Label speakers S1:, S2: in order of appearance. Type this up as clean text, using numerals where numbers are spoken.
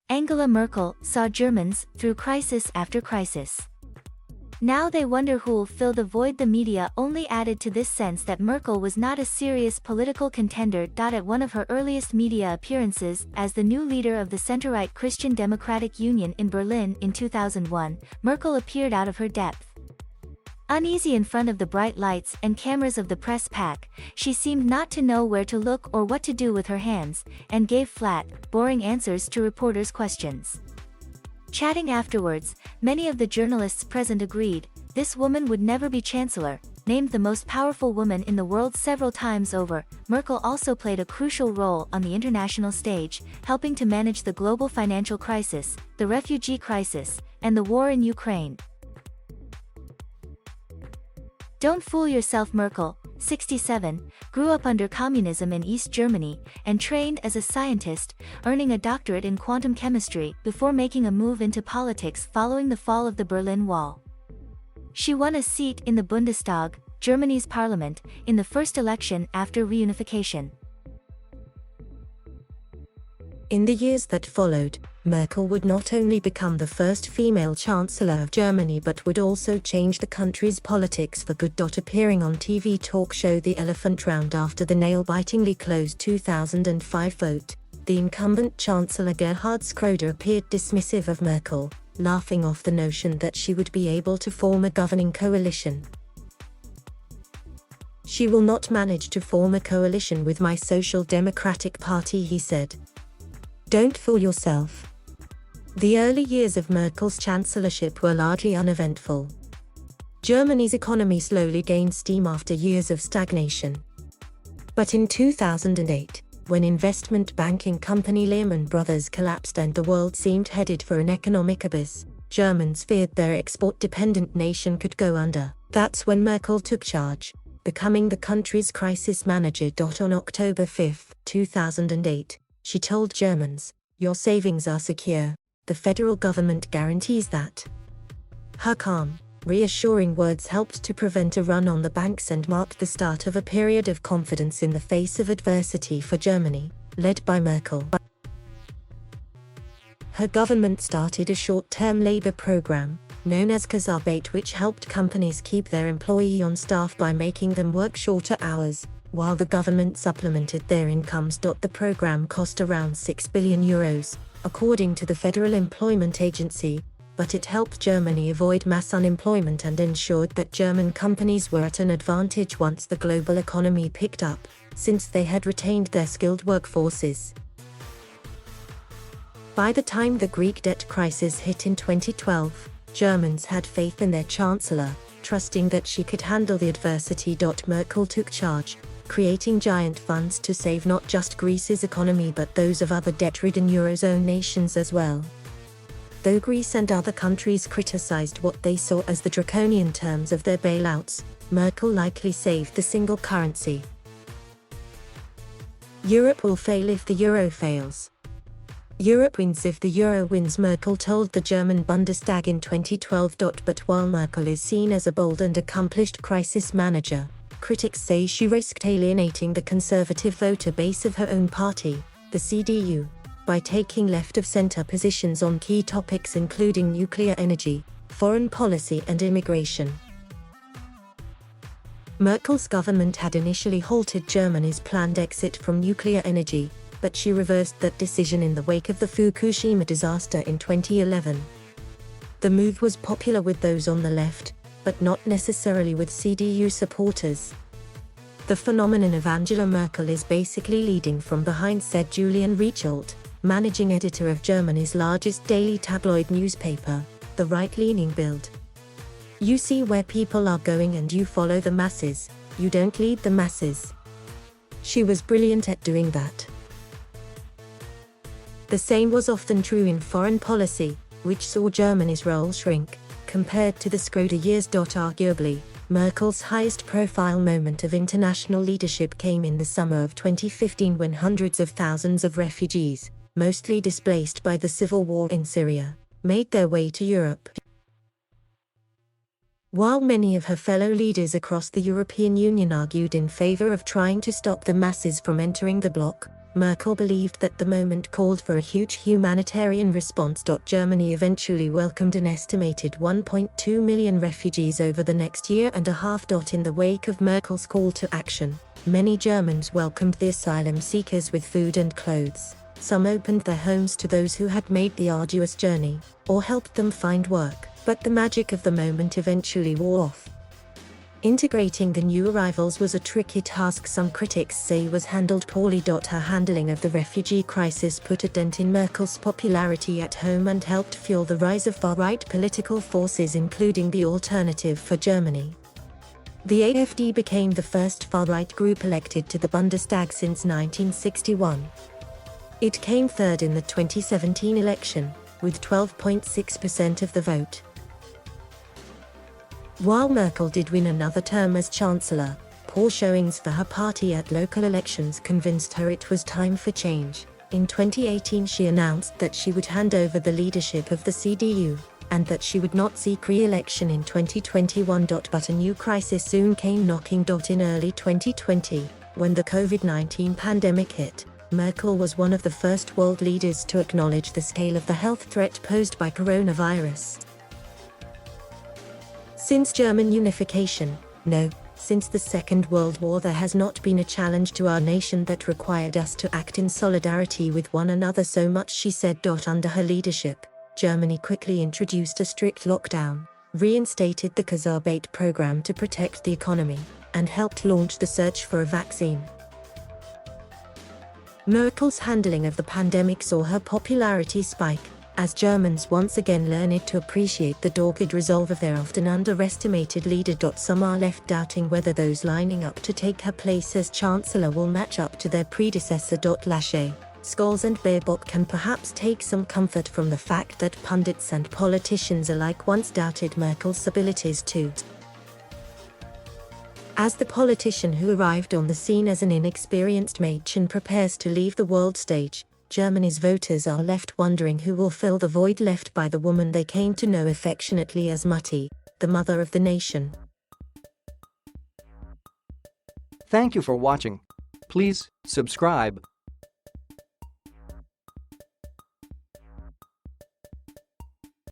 S1: Angela Merkel saw Germans through crisis after crisis. Now they wonder who'll fill the void. The media only added to this sense that Merkel was not a serious political contender. At one of her earliest media appearances as the new leader of the center-right Christian Democratic Union in Berlin in 2001, Merkel appeared out of her depth. Uneasy in front of the bright lights and cameras of the press pack, she seemed not to know where to look or what to do with her hands, and gave flat, boring answers to reporters' questions. Chatting afterwards, many of the journalists present agreed, this woman would never be chancellor. Named the most powerful woman in the world several times over, Merkel also played a crucial role on the international stage, helping to manage the global financial crisis, the refugee crisis, and the war in Ukraine. Don't fool yourself. Merkel, 67, grew up under communism in East Germany, and trained as a scientist, earning a doctorate in quantum chemistry before making a move into politics following the fall of the Berlin Wall. She won a seat in the Bundestag, Germany's parliament, in the first election after reunification.
S2: In the years that followed, Merkel would not only become the first female chancellor of Germany but would also change the country's politics for good. Appearing on TV talk show The Elephant Round after the nail-bitingly close 2005 vote, the incumbent Chancellor Gerhard Schröder appeared dismissive of Merkel, laughing off the notion that she would be able to form a governing coalition. "She will not manage to form a coalition with my Social Democratic Party," he said. Don't fool yourself. The early years of Merkel's chancellorship were largely uneventful. Germany's economy slowly gained steam after years of stagnation. But in 2008, when investment banking company Lehman Brothers collapsed and the world seemed headed for an economic abyss, Germans feared their export-dependent nation could go under. That's when Merkel took charge, becoming the country's crisis manager. On October 5, 2008, she told Germans, "Your savings are secure. The federal government guarantees that." Her calm, reassuring words helped to prevent a run on the banks and marked the start of a period of confidence in the face of adversity for Germany, led by Merkel. Her government started a short-term labor program, known as Kurzarbeit, which helped companies keep their employees on staff by making them work shorter hours, while the government supplemented their incomes. The program cost around €6 billion, according to the Federal Employment Agency, but it helped Germany avoid mass unemployment and ensured that German companies were at an advantage once the global economy picked up, since they had retained their skilled workforces. By the time the Greek debt crisis hit in 2012, Germans had faith in their chancellor, trusting that she could handle the adversity. Merkel took charge, creating giant funds to save not just Greece's economy but those of other debt-ridden Eurozone nations as well. Though Greece and other countries criticized what they saw as the draconian terms of their bailouts, Merkel likely saved the single currency. Europe will fail if the euro fails. Europe wins if the euro wins, Merkel told the German Bundestag in 2012. But while Merkel is seen as a bold and accomplished crisis manager, critics say she risked alienating the conservative voter base of her own party, the CDU, by taking left-of-center positions on key topics including nuclear energy, foreign policy and immigration. Merkel's government had initially halted Germany's planned exit from nuclear energy, but she reversed that decision in the wake of the Fukushima disaster in 2011. The move was popular with those on the left, but not necessarily with CDU supporters. "The phenomenon of Angela Merkel is basically leading from behind," said Julian Reichelt, managing editor of Germany's largest daily tabloid newspaper, the right-leaning Bild. "You see where people are going and you follow the masses, you don't lead the masses. She was brilliant at doing that." The same was often true in foreign policy, which saw Germany's role shrink, compared to the Schröder years. Arguably, Merkel's highest-profile moment of international leadership came in the summer of 2015 when hundreds of thousands of refugees, mostly displaced by the civil war in Syria, made their way to Europe. While many of her fellow leaders across the European Union argued in favor of trying to stop the masses from entering the bloc, Merkel believed that the moment called for a huge humanitarian response. Germany eventually welcomed an estimated 1.2 million refugees over the next year and a half. In the wake of Merkel's call to action, many Germans welcomed the asylum seekers with food and clothes. Some opened their homes to those who had made the arduous journey, or helped them find work, but the magic of the moment eventually wore off. Integrating the new arrivals was a tricky task. Some critics say was handled poorly. Her handling of the refugee crisis put a dent in Merkel's popularity at home and helped fuel the rise of far-right political forces, including the Alternative for Germany. The AfD became the first far-right group elected to the Bundestag since 1961. It came third in the 2017 election, with 12.6% of the vote. While Merkel did win another term as Chancellor, poor showings for her party at local elections convinced her it was time for change. In 2018 she announced that she would hand over the leadership of the CDU, and that she would not seek re-election in 2021. But a new crisis soon came knocking. In early 2020, when the COVID-19 pandemic hit, Merkel was one of the first world leaders to acknowledge the scale of the health threat posed by coronavirus. Since German unification, no, since the Second World War, there has not been a challenge to our nation that required us to act in solidarity with one another so much, she said. Under her leadership, Germany quickly introduced a strict lockdown, reinstated the Kurzarbeit program to protect the economy, and helped launch the search for a vaccine. Merkel's handling of the pandemic saw her popularity spike, as Germans once again learned to appreciate the dogged resolve of their often underestimated leader. Some are left doubting whether those lining up to take her place as Chancellor will match up to their predecessor. Laschet, Scholz and Baerbock can perhaps take some comfort from the fact that pundits and politicians alike once doubted Merkel's abilities too. As the politician who arrived on the scene as an inexperienced Mädchen prepares to leave the world stage, Germany's voters are left wondering who will fill the void left by the woman they came to know affectionately as Mutti, the mother of the nation.
S3: Thank you for watching. Please subscribe.